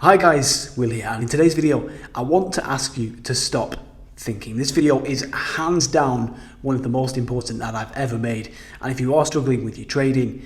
Hi guys, Will here, and in today's video I want to ask you to stop thinking. This video is hands down one of the most important that I've ever made, and if you are struggling with your trading,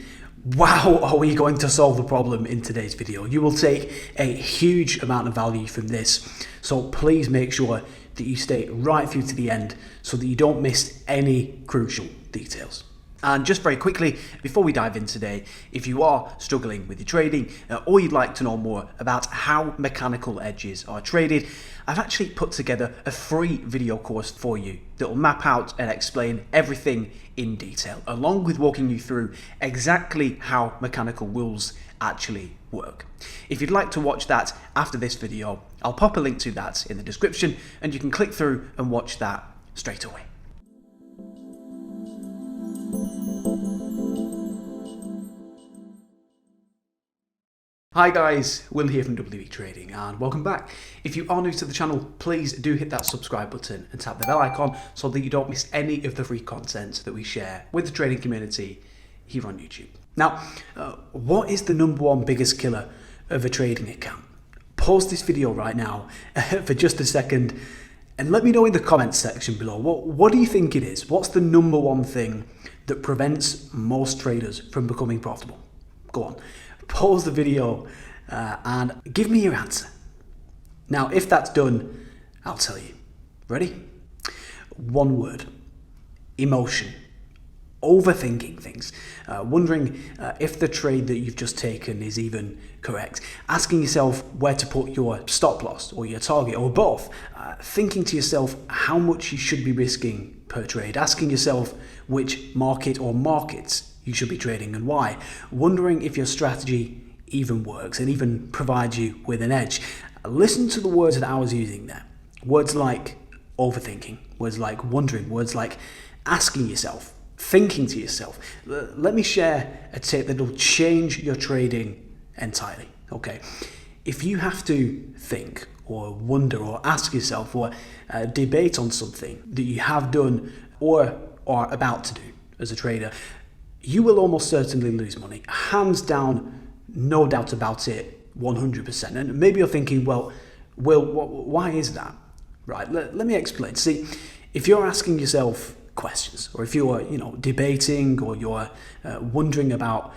wow, are we going to solve the problem in today's video. You will take a huge amount of value from this, so please make sure that you stay right through to the end so that you don't miss any crucial details. And just very quickly, before we dive in today, if you are struggling with your trading or you'd like to know more about how mechanical edges are traded, I've actually put together a free video course for you that will map out and explain everything in detail, along with walking you through exactly how mechanical rules actually work. If you'd like to watch that after this video, I'll pop a link to that in the description and you can click through and watch that straight away. Hi guys, Will here from WE Trading and welcome back. If you are new to the channel, please do hit that subscribe button and tap the bell icon so that you don't miss any of the free content that we share with the trading community here on YouTube. Now, what is the #1 biggest killer of a trading account? Pause this video right now for just a second and let me know in the comments section below, what do you think it is? What's the #1 thing that prevents most traders from becoming profitable? Go on. Pause the video and give me your answer. Now, if that's done, I'll tell you. Ready? One word: emotion. Overthinking things, wondering if the trade that you've just taken is even correct, asking yourself where to put your stop loss or your target or both, thinking to yourself how much you should be risking per trade, asking yourself which market or markets you should be trading and why, wondering if your strategy even works and even provides you with an edge. Listen to the words that I was using there. Words like overthinking, words like wondering, words like asking yourself, thinking to yourself. Let me share a tip that will change your trading entirely. Okay, if you have to think or wonder or ask yourself or debate on something that you have done or are about to do as a trader, you will almost certainly lose money. Hands down, no doubt about it, 100%. And maybe you're thinking, well, Will, why is that? Right, let me explain. See, if you're asking yourself questions, or if you're debating, or you're wondering about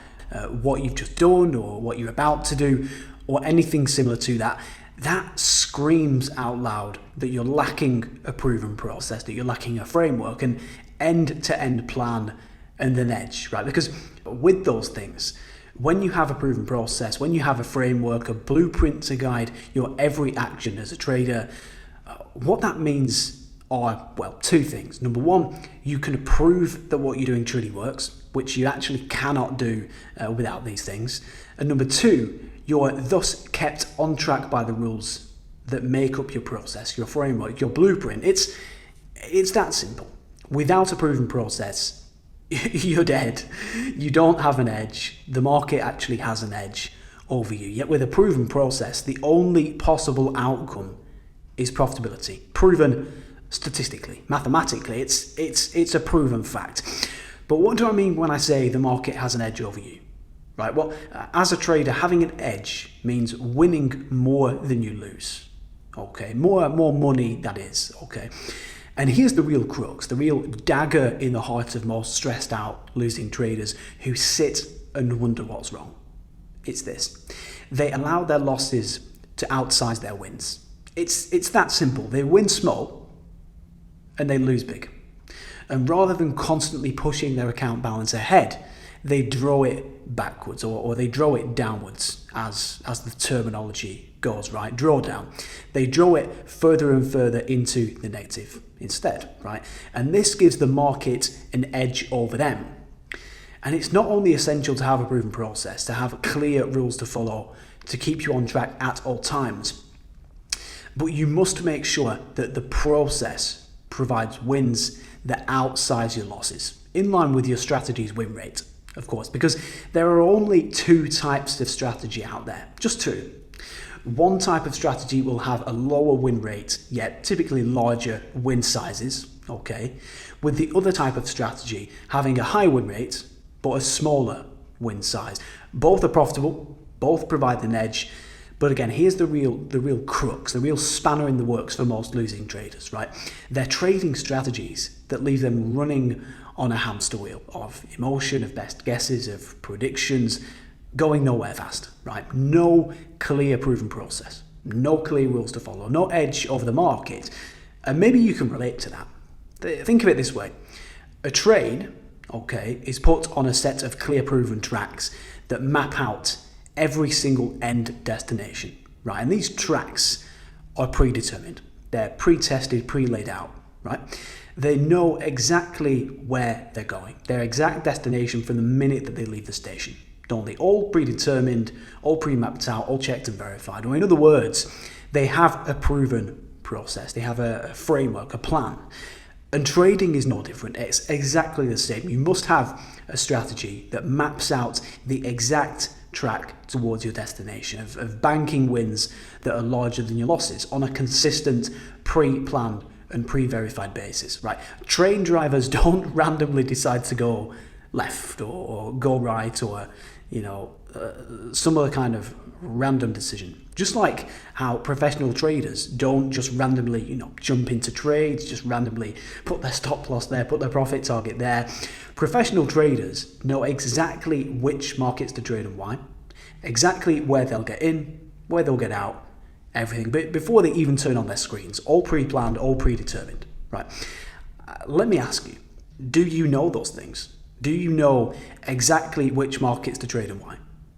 what you've just done or what you're about to do, or anything similar to that, that screams out loud that you're lacking a proven process, that you're lacking a framework, an end-to-end plan, and an edge, right? Because with those things, when you have a proven process, when you have a framework, a blueprint to guide your every action as a trader, what that means are, well, two things. #1, you can prove that what you're doing truly works, which you actually cannot do without these things. And #2, you're thus kept on track by the rules that make up your process, your framework, your blueprint. It's that simple. Without a proven process, you're dead. You don't have an edge. The market actually has an edge over you. Yet with a proven process, the only possible outcome is profitability. Proven statistically, mathematically, it's a proven fact. But what do I mean when I say the market has an edge over you? Right, well, as a trader, having an edge means winning more than you lose. Okay, more money, that is. Okay. And here's the real crux, the real dagger in the heart of most stressed out losing traders who sit and wonder what's wrong. It's this: they allow their losses to outsize their wins. It's that simple. They win small and they lose big. And rather than constantly pushing their account balance ahead, they draw it backwards or they draw it downwards, as the terminology goes, right? Drawdown. They draw it further and further into the negative instead, right? And this gives the market an edge over them. And it's not only essential to have a proven process, to have clear rules to follow, to keep you on track at all times, but you must make sure that the process provides wins that outsize your losses, in line with your strategy's win rate, of course, because there are only two types of strategy out there, just two. One type of strategy will have a lower win rate, yet typically larger win sizes, okay, with the other type of strategy having a high win rate, but a smaller win size. Both are profitable, both provide an edge, But again, here's the real crux, the real spanner in the works for most losing traders, right? They're trading strategies that leave them running on a hamster wheel of emotion, of best guesses, of predictions, going nowhere fast, right? No clear proven process, no clear rules to follow, no edge over the market. And maybe you can relate to that. Think of it this way. A trade, okay, is put on a set of clear proven tracks that map out every single end destination, right? And these tracks are predetermined. They're pre-tested, pre-laid out, right? They know exactly where they're going, their exact destination from the minute that they leave the station. Don't they? All predetermined, all pre-mapped out, all checked and verified. Or in other words, they have a proven process. They have a framework, a plan. And trading is no different. It's exactly the same. You must have a strategy that maps out the exact track towards your destination of banking wins that are larger than your losses on a consistent, pre-planned and pre-verified basis, right? Train drivers don't randomly decide to go left or go right or, some other kind of random decision. Just like how professional traders don't just randomly, jump into trades, just randomly put their stop loss there, put their profit target there. Professional traders know exactly which markets to trade and why, exactly where they'll get in, where they'll get out, everything. But before they even turn on their screens, all pre-planned, all predetermined, right? Let me ask you, do you know those things? Do you know exactly which markets to trade and why?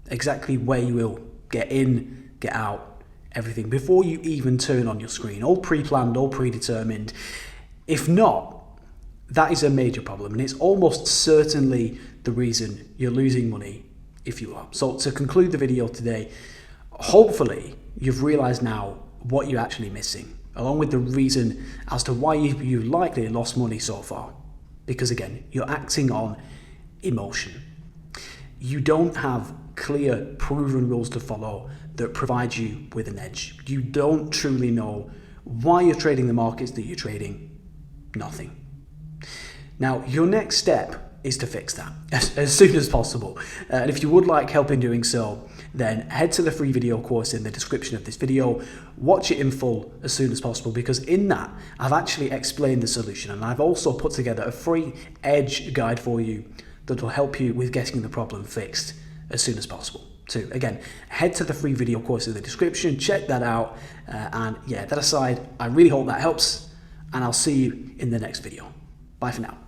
Exactly where you will get in, get out, everything, before you even turn on your screen, all pre-planned, all predetermined. If not, that is a major problem, and it's almost certainly the reason you're losing money if you are. So to conclude the video today, hopefully you've realized now what you're actually missing, along with the reason as to why you likely lost money so far. Because again, you're acting on emotion. You don't have clear, proven rules to follow that provide you with an edge. You don't truly know why you're trading the markets that you're trading. Nothing. Now, your next step is to fix that as soon as possible. And if you would like help in doing so, then head to the free video course in the description of this video. Watch it in full as soon as possible, because in that I've actually explained the solution, and I've also put together a free edge guide for you that will help you with getting the problem fixed as soon as possible. So again, head to the free video course in the description, check that out, and yeah, that aside, I really hope that helps, and I'll see you in the next video. Bye for now.